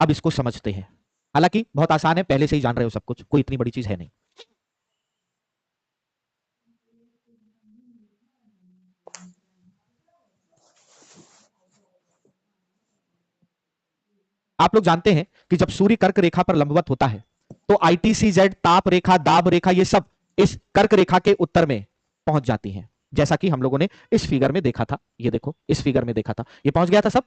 अब इसको समझते हैं। हालांकि बहुत आसान है, पहले से ही जान रहे हो सब कुछ, कोई इतनी बड़ी चीज है नहीं। आप लोग जानते हैं कि जब सूर्य कर्क रेखा पर लंबवत होता है तो ITCZ, ताप रेखा, दाब रेखा, ये सब इस कर्क रेखा के उत्तर में पहुंच जाती हैं, जैसा कि हम लोगों ने इस फिगर में देखा था। ये देखो, इस फिगर में देखा था, ये पहुंच गया था सब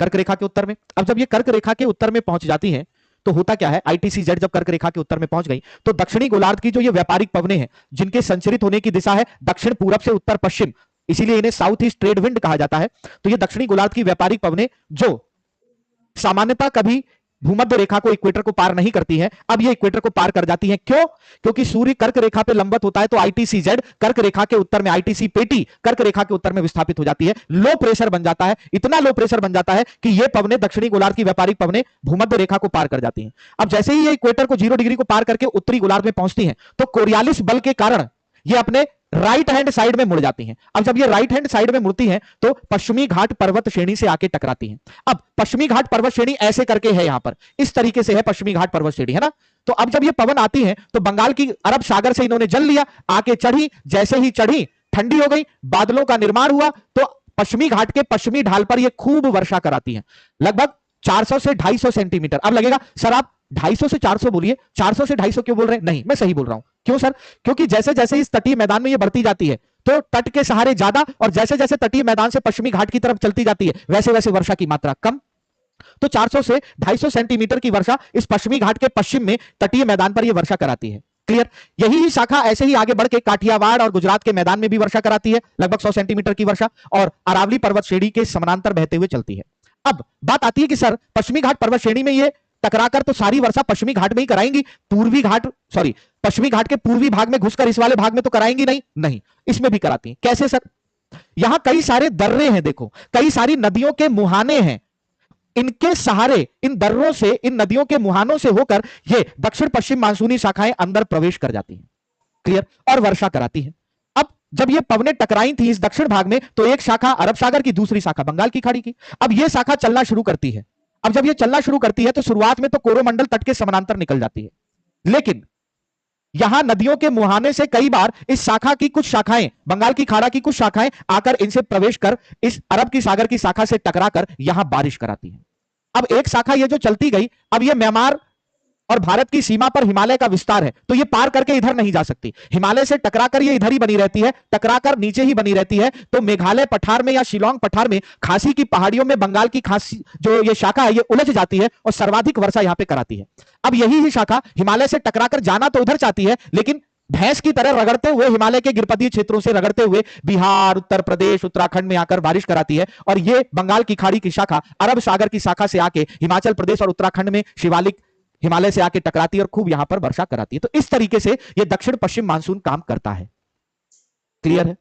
कर्क रेखा के उत्तर में। अब जब ये कर्क रेखा के उत्तर में पहुंच जाती हैं तो होता क्या है, ITCZ जब कर्क रेखा के उत्तर में पहुंच गई तो दक्षिणी गोलार्ध की जो ये व्यापारिक पवनें हैं, जिनके संचरित होने की दिशा है दक्षिण पूरब से उत्तर पश्चिम, इसीलिए इन्हें साउथ ईस्ट ट्रेड विंड कहा जाता है। तो ये दक्षिणी गोलार्ध की व्यापारिक पवनें जो सामान्यतः कभी भूमध्य रेखा को, इक्वेटर को पार नहीं करती है, अब ये इक्वेटर को पार कर जाती है। क्यों? क्योंकि सूर्य कर्क रेखा पे लंबवत होता है तो ITCZ कर्क रेखा के उत्तर में, ITC पेटी कर्क रेखा के उत्तर में विस्थापित हो जाती है। लो प्रेशर बन जाता है, इतना लो प्रेशर बन जाता है कि ये पवनें, दक्षिणी गोलार्ध की व्यापारिक पवनें भूमध्य रेखा को पार कर जाती हैं। अब जैसे ही ये इक्वेटर को 0 डिग्री को पार करके उत्तरी गोलार्ध में पहुंचती हैं तो कोरियालिस बल के कारण ये अपने राइट हैंड साइड में मुड़ जाती हैं। अब जब ये राइट हैंड साइड में मुड़ती हैं तो पश्चिमी घाट पर्वत श्रेणी से आके टकराती हैं। अब पश्चिमी घाट पर्वत श्रेणी ऐसे करके है, यहां पर इस तरीके से है पश्चिमी घाट पर्वत श्रेणी, है ना। तो अब जब ये पवन आती है तो बंगाल की अरब सागर से इन्होंने जल लिया, आके चढ़ी, जैसे ही चढ़ी ठंडी हो गई, बादलों का निर्माण हुआ तो पश्चिमी घाट के पश्चिमी ढाल पर ये खूब वर्षा कराती है, लगभग 400 से 250 सेंटीमीटर। अब लगेगा सर आप 250 से 400 बोलिए, 400 से 250 क्यों बोल रहे हैं? नहीं, मैं सही बोल रहा हूं। क्यों सर? क्योंकि जैसे जैसे इस तटीय मैदान में ये बढ़ती जाती है तो तट के सहारे ज्यादा, और जैसे जैसे तटीय मैदान से पश्चिमी घाट की तरफ चलती जाती है वैसे वैसे वर्षा की मात्रा कम। तो 400 से 250 सेंटीमीटर की वर्षा इस पश्चिमी घाट के पश्चिम में तटीय मैदान पर यह वर्षा कराती है। क्लियर? यही शाखा ऐसे ही आगे बढ़ के काठियावाड़ और गुजरात के मैदान में भी वर्षा कराती है, लगभग 100 सेंटीमीटर की वर्षा, और अरावली पर्वत श्रेणी के समानांतर बहते हुए चलती है। अब बात आती है कि सर पश्चिमी घाट पर्वत श्रेणी में ये टकराकर तो सारी वर्षा पश्चिमी घाट में ही कराएंगी, पश्चिमी घाट के पूर्वी भाग में घुसकर इस वाले भाग में तो कराएंगी नहीं? नहीं, इसमें भी कराती हैं। कैसे सर? यहां कई सारे दर्रे हैं, देखो कई सारी नदियों के मुहाने हैं, इनके सहारे, इन दर्रों से, इन नदियों के मुहानों से होकर ये दक्षिण पश्चिम मानसूनी शाखाएं अंदर प्रवेश कर जाती हैं। क्लियर? और वर्षा कराती हैं। अब जब ये पवनें टकराई थी इस दक्षिण भाग में तो एक शाखा अरब सागर की, दूसरी शाखा बंगाल की खाड़ी की। अब ये शाखा चलना शुरू करती है। अब जब ये चलना शुरू करती है तो शुरुआत में तो कोरोमंडल तट के समानांतर निकल जाती है, लेकिन यहां नदियों के मुहाने से कई बार इस शाखा की कुछ शाखाएं, बंगाल की खाड़ा की कुछ शाखाएं आकर इनसे प्रवेश कर इस अरब की सागर की शाखा से टकराकर यहां बारिश कराती है। अब एक शाखा ये जो चलती गई, अब ये म्यांमार और भारत की सीमा पर हिमालय का विस्तार है तो ये पार करके इधर नहीं जा सकती, हिमालय से टकराकर ये इधर ही बनी रहती है, टकराकर नीचे ही बनी रहती है। तो मेघालय पठार में या शिलोंग पठार में खासी की पहाड़ियों में बंगाल की खासी जो ये शाखा है ये उलझ जाती है और सर्वाधिक वर्षा यहां पे कराती है। अब यही ही शाखा हिमालय से टकराकर जाना तो उधर चाहती है, लेकिन भैंस की तरह रगड़ते हुए हिमालय के गिरपदीय क्षेत्रों से रगड़ते हुए बिहार, उत्तर प्रदेश, उत्तराखंड में आकर बारिश कराती है। और ये बंगाल की खाड़ी की शाखा अरब सागर की शाखा से आके हिमाचल प्रदेश और उत्तराखंड में शिवालिक हिमालय से आके टकराती है और खूब यहां पर वर्षा कराती है। तो इस तरीके से यह दक्षिण पश्चिम मानसून काम करता है। क्लियर है?